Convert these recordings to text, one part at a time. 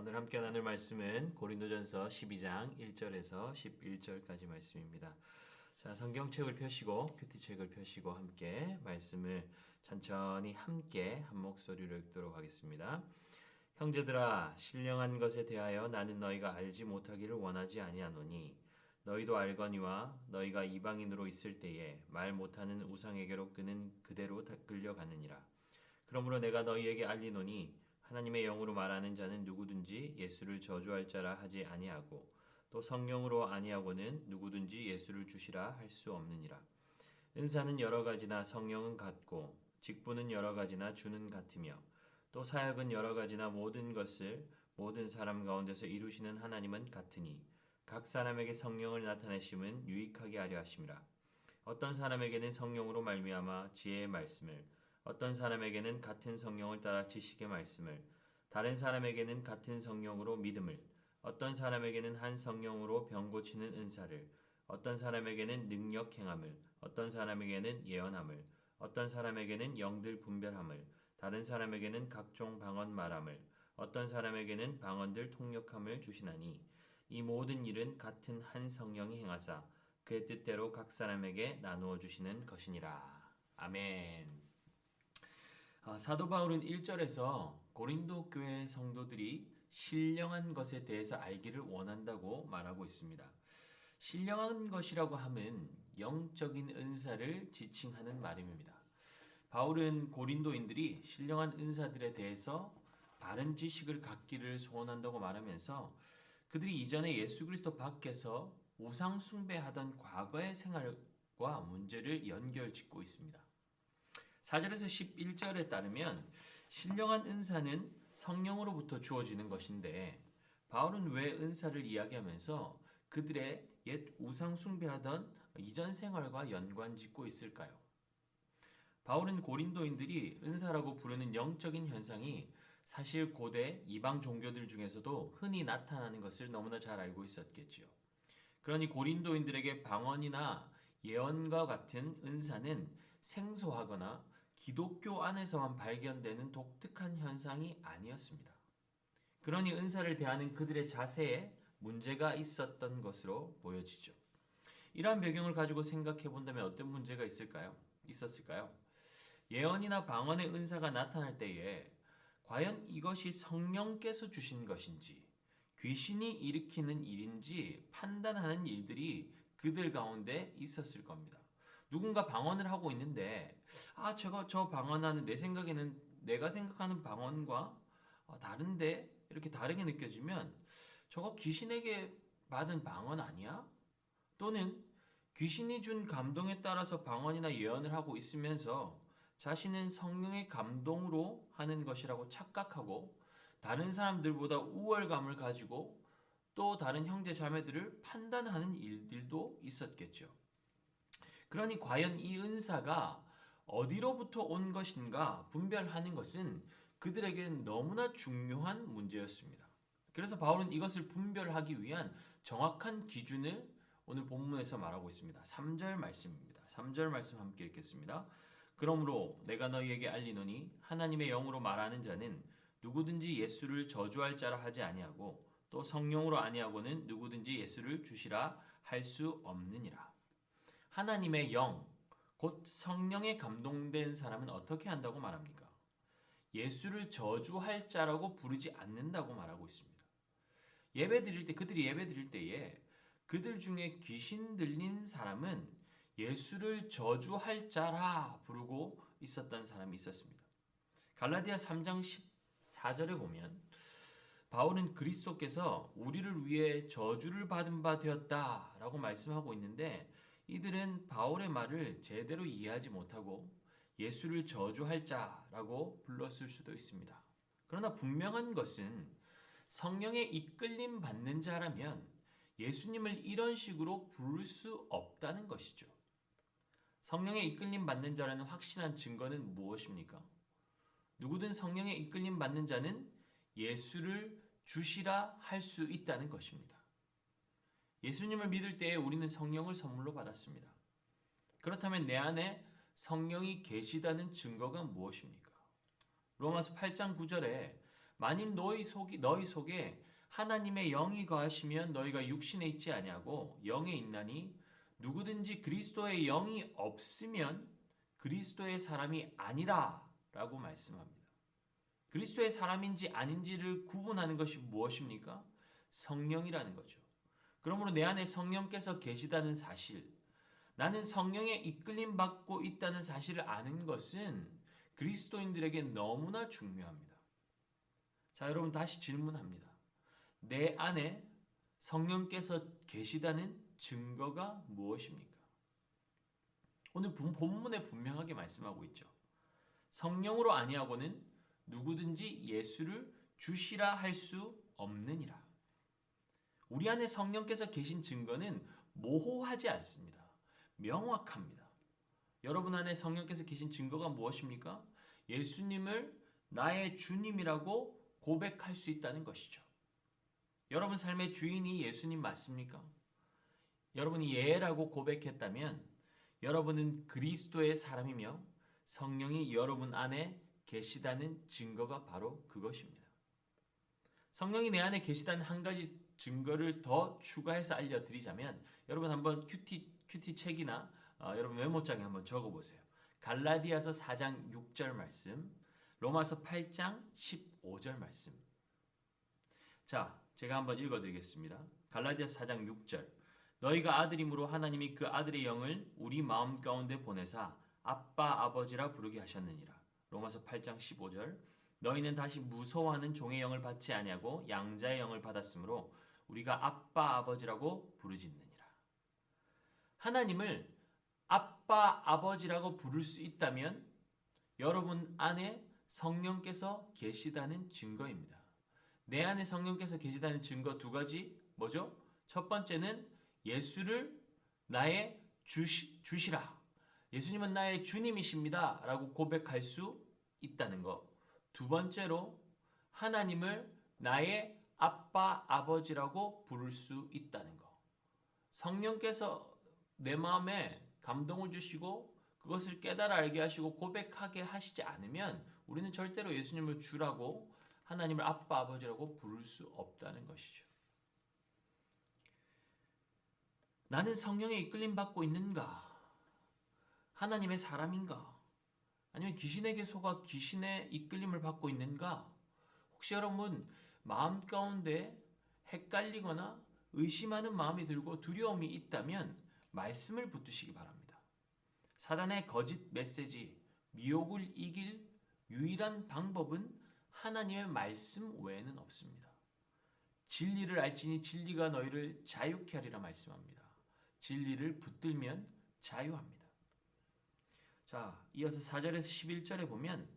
오늘 함께 나눌 말씀은 고린도전서 12장 1절에서 11절까지 말씀입니다. 자, 성경책을 펴시고 큐티책을 펴시고 함께 말씀을 천천히 함께 한 목소리로 읽도록 하겠습니다. 형제들아, 신령한 것에 대하여 나는 너희가 알지 못하기를 원하지 아니하노니 너희도 알거니와 너희가 이방인으로 있을 때에 말 못하는 우상에게로 끄는 그대로 다 끌려가느니라. 그러므로 내가 너희에게 알리노니 하나님의 영으로 말하는 자는 누구든지 예수를 저주할 자라 하지 아니하고 또 성령으로 아니하고는 누구든지 예수를 주시라 할 수 없느니라. 은사는 여러 가지나 성령은 같고 직분은 여러 가지나 주는 같으며 또 사역은 여러 가지나 모든 것을 모든 사람 가운데서 이루시는 하나님은 같으니 각 사람에게 성령을 나타내심은 유익하게 하려 하심이라. 어떤 사람에게는 성령으로 말미암아 지혜의 말씀을, 어떤 사람에게는 같은 성령을 따라 지식의 말씀을, 다른 사람에게는 같은 성령으로 믿음을, 어떤 사람에게는 한 성령으로 병 고치는 은사를, 어떤 사람에게는 능력 행함을, 어떤 사람에게는 예언함을, 어떤 사람에게는 영들 분별함을, 다른 사람에게는 각종 방언 말함을, 어떤 사람에게는 방언들 통역함을 주시나니 이 모든 일은 같은 한 성령이 행하사 그의 뜻대로 각 사람에게 나누어 주시는 것이니라. 아멘. 사도 바울은 1절에서 고린도 교회 성도들이 신령한 것에 대해서 알기를 원한다고 말하고 있습니다. 신령한 것이라고 하면 영적인 은사를 지칭하는 말입니다. 바울은 고린도인들이 신령한 은사들에 대해서 바른 지식을 갖기를 소원한다고 말하면서 그들이 이전에 예수 그리스도 밖에서 우상 숭배하던 과거의 생활과 문제를 연결짓고 있습니다. 4절에서 11절에 따르면 신령한 은사는 성령으로부터 주어지는 것인데 바울은 왜 은사를 이야기하면서 그들의 옛 우상 숭배하던 이전 생활과 연관짓고 있을까요? 바울은 고린도인들이 은사라고 부르는 영적인 현상이 사실 고대 이방 종교들 중에서도 흔히 나타나는 것을 너무나 잘 알고 있었겠지요. 그러니 고린도인들에게 방언이나 예언과 같은 은사는 생소하거나 기독교 안에서만 발견되는 독특한 현상이 아니었습니다. 그러니 은사를 대하는 그들의 자세에 문제가 있었던 것으로 보여지죠. 이러한 배경을 가지고 생각해 본다면 어떤 문제가 있었을까요? 예언이나 방언의 은사가 나타날 때에 과연 이것이 성령께서 주신 것인지 귀신이 일으키는 일인지 판단하는 일들이 그들 가운데 있었을 겁니다. 누군가 방언을 하고 있는데 저 방언하는 내 생각에는 내가 생각하는 방언과 다른데 이렇게 다르게 느껴지면 저거 귀신에게 받은 방언 아니야? 또는 귀신이 준 감동에 따라서 방언이나 예언을 하고 있으면서 자신은 성령의 감동으로 하는 것이라고 착각하고 다른 사람들보다 우월감을 가지고 또 다른 형제 자매들을 판단하는 일들도 있었겠죠. 그러니 과연 이 은사가 어디로부터 온 것인가 분별하는 것은 그들에겐 너무나 중요한 문제였습니다. 그래서 바울은 이것을 분별하기 위한 정확한 기준을 오늘 본문에서 말하고 있습니다. 3절 말씀입니다. 3절 말씀 함께 읽겠습니다. 그러므로 내가 너희에게 알리노니 하나님의 영으로 말하는 자는 누구든지 예수를 저주할 자라 하지 아니하고 또 성령으로 아니하고는 누구든지 예수를 주시라 할 수 없느니라. 하나님의 영, 곧 성령에 감동된 사람은 어떻게 한다고 말합니까? 예수를 저주할 자라고 부르지 않는다고 말하고 있습니다. 그들이 예배 드릴 때에 그들 중에 귀신 들린 사람은 예수를 저주할 자라 부르고 있었던 사람이 있었습니다. 갈라디아 3장 14절에 보면 바울은 그리스도께서 우리를 위해 저주를 받은 바 되었다라고 말씀하고 있는데 이들은 바울의 말을 제대로 이해하지 못하고 예수를 저주할 자라고 불렀을 수도 있습니다. 그러나 분명한 것은 성령에 이끌림 받는 자라면 예수님을 이런 식으로 부를 수 없다는 것이죠. 성령에 이끌림 받는 자라는 확실한 증거는 무엇입니까? 누구든 성령에 이끌림 받는 자는 예수를 주시라 할 수 있다는 것입니다. 예수님을 믿을 때에 우리는 성령을 선물로 받았습니다. 그렇다면 내 안에 성령이 계시다는 증거가 무엇입니까? 로마서 8장 9절에 만일 너희 속에 하나님의 영이 거하시면 너희가 육신에 있지 아니하고 영에 있나니 누구든지 그리스도의 영이 없으면 그리스도의 사람이 아니라라고 말씀합니다. 그리스도의 사람인지 아닌지를 구분하는 것이 무엇입니까? 성령이라는 거죠. 그러므로 내 안에 성령께서 계시다는 사실, 나는 성령에 이끌림 받고 있다는 사실을 아는 것은 그리스도인들에게 너무나 중요합니다. 자, 여러분 다시 질문합니다. 내 안에 성령께서 계시다는 증거가 무엇입니까? 오늘 본문에 분명하게 말씀하고 있죠. 성령으로 아니하고는 누구든지 예수를 주시라 할 수 없느니라. 우리 안에 성령께서 계신 증거는 모호하지 않습니다. 명확합니다. 여러분 안에 성령께서 계신 증거가 무엇입니까? 예수님을 나의 주님이라고 고백할 수 있다는 것이죠. 여러분 삶의 주인이 예수님 맞습니까? 여러분이 예라고 고백했다면 여러분은 그리스도의 사람이며 성령이 여러분 안에 계시다는 증거가 바로 그것입니다. 성령이 내 안에 계시다는 한 가지 증거를 더 추가해서 알려드리자면 여러분 한번 큐티 책이나 여러분 메모장에 한번 적어보세요. 갈라디아서 4장 6절 말씀, 로마서 8장 15절 말씀. 자, 제가 한번 읽어드리겠습니다. 갈라디아서 4장 6절. 너희가 아들임으로 하나님이 그 아들의 영을 우리 마음 가운데 보내사 아빠 아버지라 부르게 하셨느니라. 로마서 8장 15절. 너희는 다시 무서워하는 종의 영을 받지 아니하고 양자의 영을 받았으므로 우리가 아빠 아버지라고 부르짖느니라. 하나님을 아빠 아버지라고 부를 수 있다면 여러분 안에 성령께서 계시다는 증거입니다. 내 안에 성령께서 계시다는 증거 두 가지 뭐죠? 첫 번째는 예수를 나의 주시라. 예수님은 나의 주님이십니다. 라고 고백할 수 있다는 것. 두 번째로 하나님을 나의 아빠, 아버지라고 부를 수 있다는 것. 성령께서 내 마음에 감동을 주시고 그것을 깨달아 알게 하시고 고백하게 하시지 않으면 우리는 절대로 예수님을 주라고 하나님을 아빠, 아버지라고 부를 수 없다는 것이죠. 나는 성령에 이끌림 받고 있는가? 하나님의 사람인가? 아니면 귀신에게 속아 귀신의 이끌림을 받고 있는가? 혹시 여러분 마음 가운데 헷갈리거나 의심하는 마음이 들고 두려움이 있다면 말씀을 붙드시기 바랍니다. 사단의 거짓 메시지, 미혹을 이길 유일한 방법은 하나님의 말씀 외에는 없습니다. 진리를 알지니 진리가 너희를 자유케 하리라 말씀합니다. 진리를 붙들면 자유합니다. 자, 이어서 4절에서 11절에 보면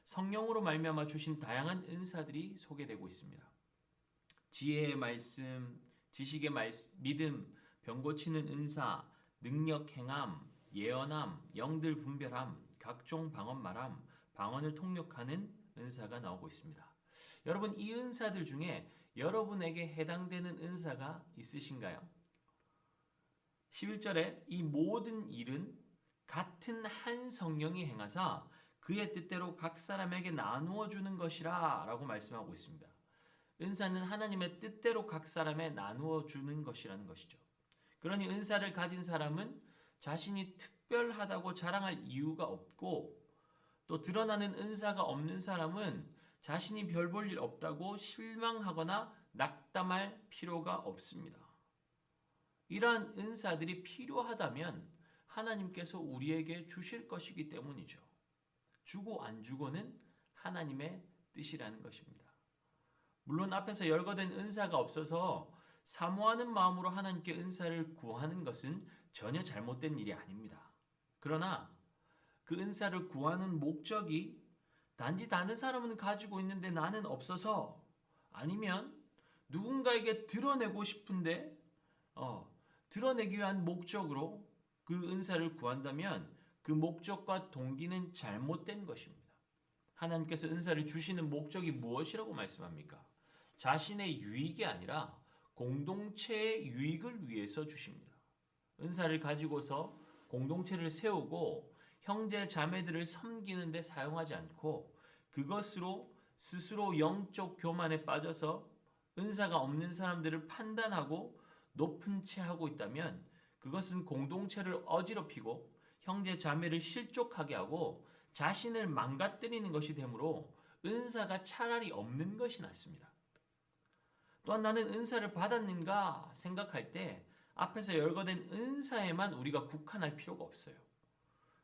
성령으로 말미암아 주신 다양한 은사들이 소개되고 있습니다. 지혜의 말씀, 지식의 믿음, 병 고치는 은사, 능력 행함, 예언함, 영들 분별함, 각종 방언 말함, 방언을 통역하는 은사가 나오고 있습니다. 여러분 이 은사들 중에 여러분에게 해당되는 은사가 있으신가요? 11절에 이 모든 일은 같은 한 성령이 행하사 그의 뜻대로 각 사람에게 나누어 주는 것이라 라고 말씀하고 있습니다. 은사는 하나님의 뜻대로 각 사람에 나누어 주는 것이라는 것이죠. 그러니 은사를 가진 사람은 자신이 특별하다고 자랑할 이유가 없고 또 드러나는 은사가 없는 사람은 자신이 별 볼 일 없다고 실망하거나 낙담할 필요가 없습니다. 이러한 은사들이 필요하다면 하나님께서 우리에게 주실 것이기 때문이죠. 주고 안 주고는 하나님의 뜻이라는 것입니다. 물론 앞에서 열거된 은사가 없어서 사모하는 마음으로 하나님께 은사를 구하는 것은 전혀 잘못된 일이 아닙니다. 그러나 그 은사를 구하는 목적이 단지 다른 사람은 가지고 있는데 나는 없어서 아니면 누군가에게 드러내고 싶은데 드러내기 위한 목적으로 그 은사를 구한다면 그 목적과 동기는 잘못된 것입니다. 하나님께서 은사를 주시는 목적이 무엇이라고 말씀합니까? 자신의 유익이 아니라 공동체의 유익을 위해서 주십니다. 은사를 가지고서 공동체를 세우고 형제 자매들을 섬기는 데 사용하지 않고 그것으로 스스로 영적 교만에 빠져서 은사가 없는 사람들을 판단하고 높은 채 하고 있다면 그것은 공동체를 어지럽히고 형제 자매를 실족하게 하고 자신을 망가뜨리는 것이 되므로 은사가 차라리 없는 것이 낫습니다. 또한 나는 은사를 받았는가 생각할 때 앞에서 열거된 은사에만 우리가 국한할 필요가 없어요.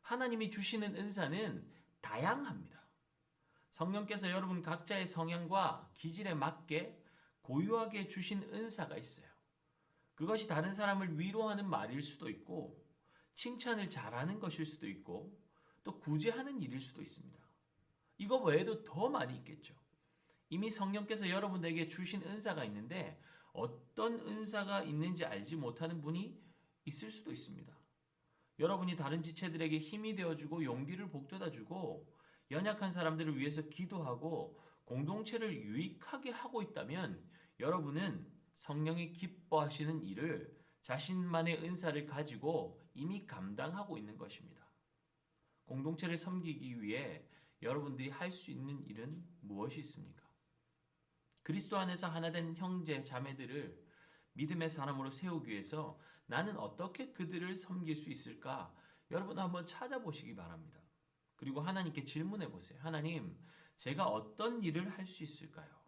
하나님이 주시는 은사는 다양합니다. 성령께서 여러분 각자의 성향과 기질에 맞게 고유하게 주신 은사가 있어요. 그것이 다른 사람을 위로하는 말일 수도 있고 칭찬을 잘하는 것일 수도 있고 또 구제하는 일일 수도 있습니다. 이거 외에도 더 많이 있겠죠. 이미 성령께서 여러분에게 주신 은사가 있는데 어떤 은사가 있는지 알지 못하는 분이 있을 수도 있습니다. 여러분이 다른 지체들에게 힘이 되어주고 용기를 북돋아주고 연약한 사람들을 위해서 기도하고 공동체를 유익하게 하고 있다면 여러분은 성령이 기뻐하시는 일을 자신만의 은사를 가지고 이미 감당하고 있는 것입니다. 공동체를 섬기기 위해 여러분들이 할 수 있는 일은 무엇이 있습니까? 그리스도 안에서 하나된 형제 자매들을 믿음의 사람으로 세우기 위해서 나는 어떻게 그들을 섬길 수 있을까? 여러분 한번 찾아보시기 바랍니다. 그리고 하나님께 질문해 보세요. 하나님, 제가 어떤 일을 할 수 있을까요?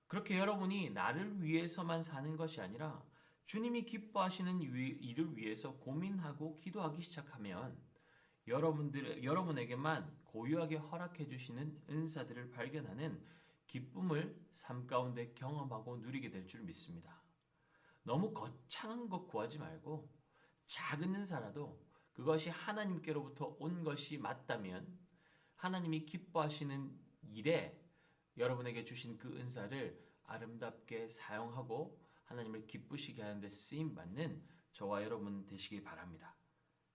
그렇게 여러분이 나를 위해서만 사는 것이 아니라 주님이 기뻐하시는 일을 위해서 고민하고 기도하기 시작하면 여러분에게만 고유하게 허락해 주시는 은사들을 발견하는 기쁨을 삶 가운데 경험하고 누리게 될 줄 믿습니다. 너무 거창한 것 구하지 말고 작은 은사라도 그것이 하나님께로부터 온 것이 맞다면 하나님이 기뻐하시는 일에 여러분에게 주신 그 은사를 아름답게 사용하고 하나님을 기쁘시게 하는 데 쓰임 받는 저와 여러분 되시기 바랍니다.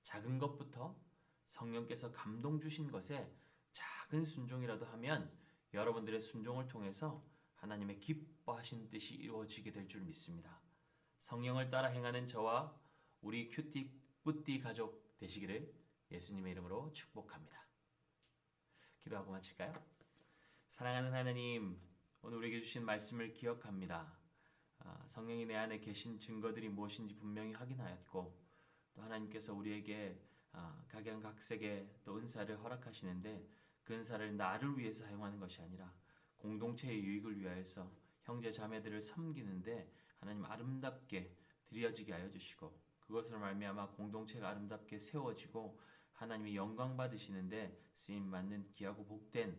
작은 것부터 성령께서 감동 주신 것에 작은 순종이라도 하면 여러분들의 순종을 통해서 하나님의 기뻐하신 뜻이 이루어지게 될 줄 믿습니다. 성령을 따라 행하는 저와 우리 큐티 뿌띠 가족 되시기를 예수님의 이름으로 축복합니다. 기도하고 마칠까요? 사랑하는 하나님, 오늘 우리에게 주신 말씀을 기억합니다. 성령이 내 안에 계신 증거들이 무엇인지 분명히 확인하였고 또 하나님께서 우리에게 각양각색의 또 은사를 허락하시는데 그 은사를 나를 위해서 사용하는 것이 아니라 공동체의 유익을 위하여서 형제 자매들을 섬기는데 하나님 아름답게 드려지게 하여 주시고 그것으로 말미암아 공동체가 아름답게 세워지고 하나님이 영광 받으시는데 쓰임 받는 귀하고 복된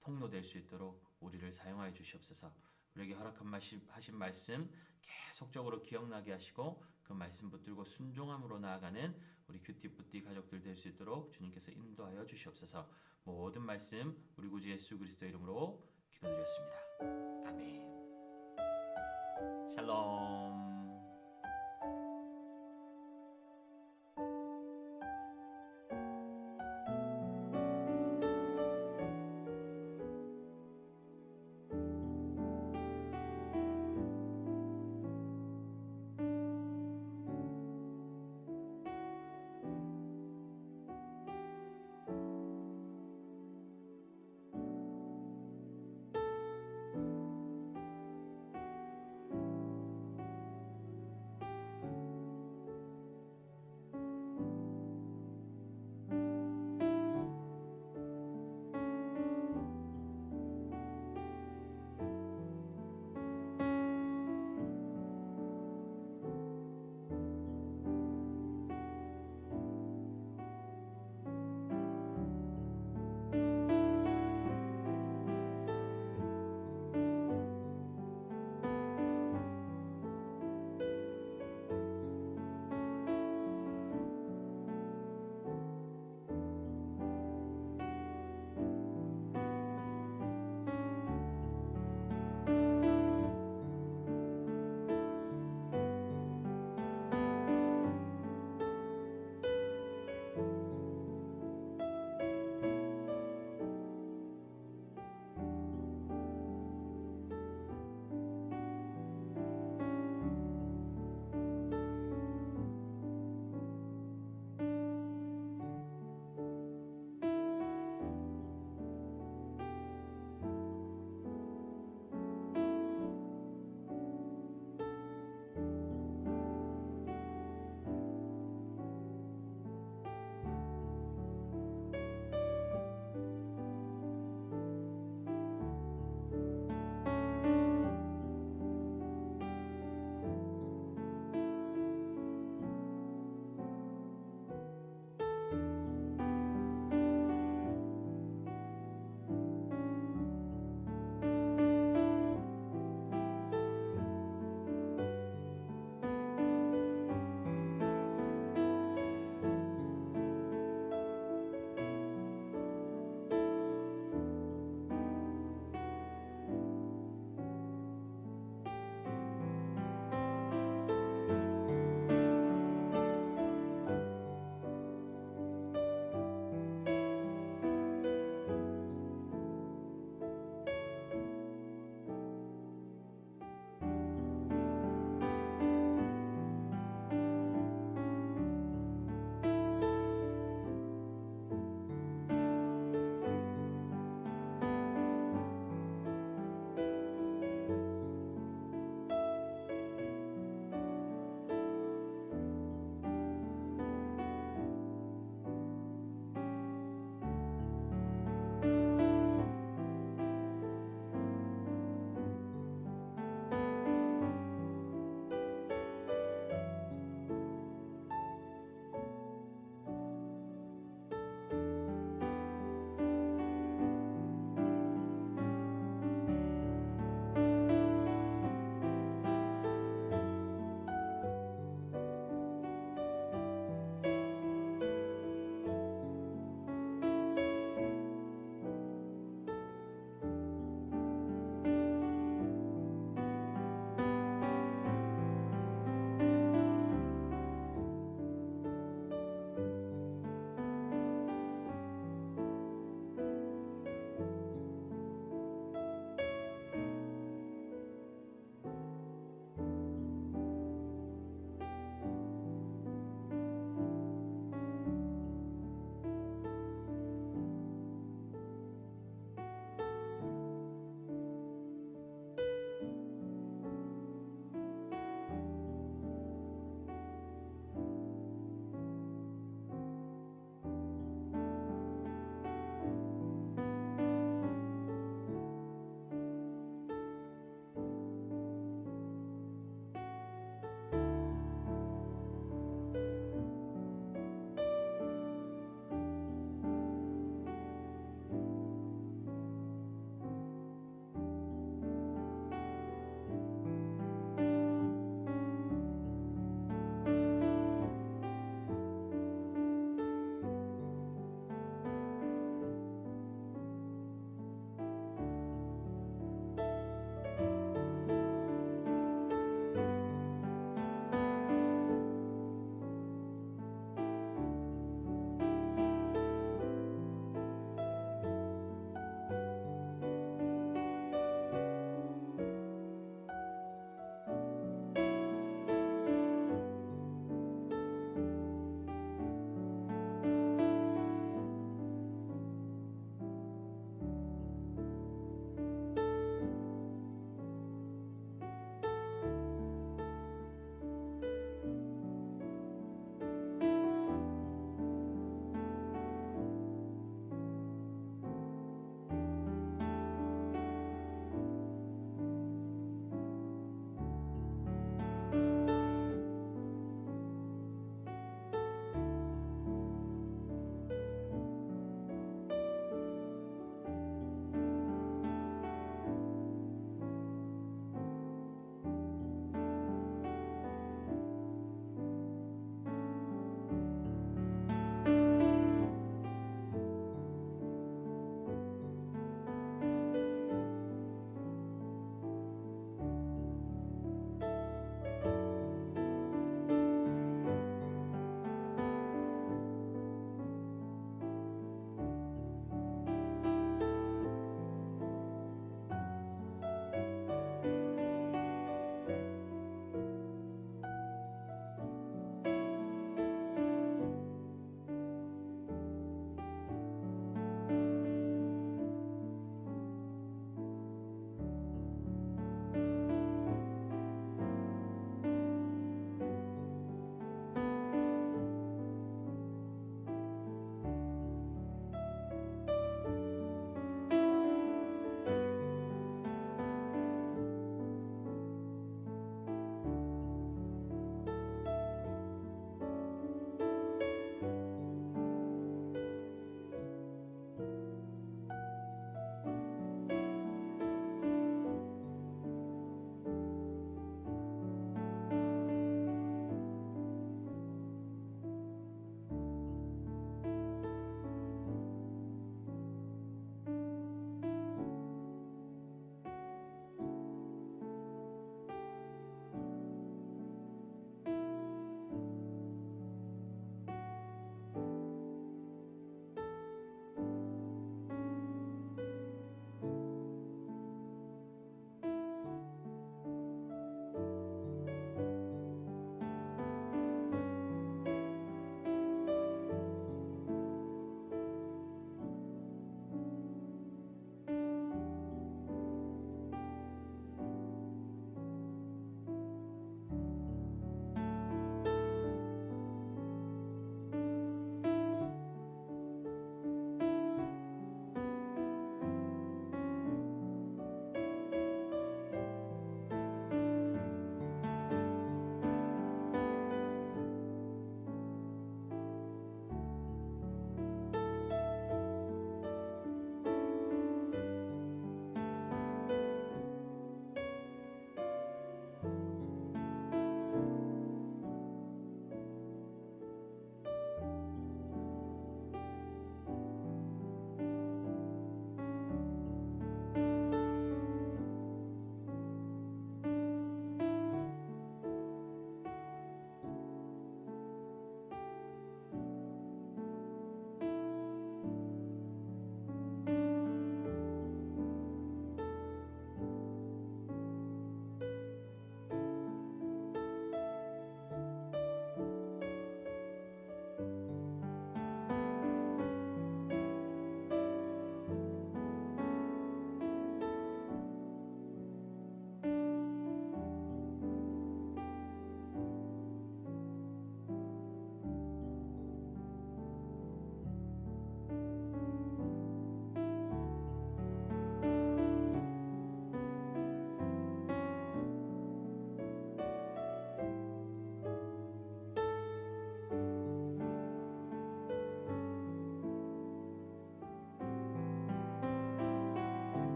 통로 될 수 있도록 우리를 사용하여 주시옵소서. 우리에게 허락하신 말씀 계속적으로 기억나게 하시고 그 말씀 붙들고 순종함으로 나아가는 우리 큐티뿌띠 가족들 될 수 있도록 주님께서 인도하여 주시옵소서. 모든 말씀 우리 구주 예수 그리스도 이름으로 기도드렸습니다. 아멘. 샬롬.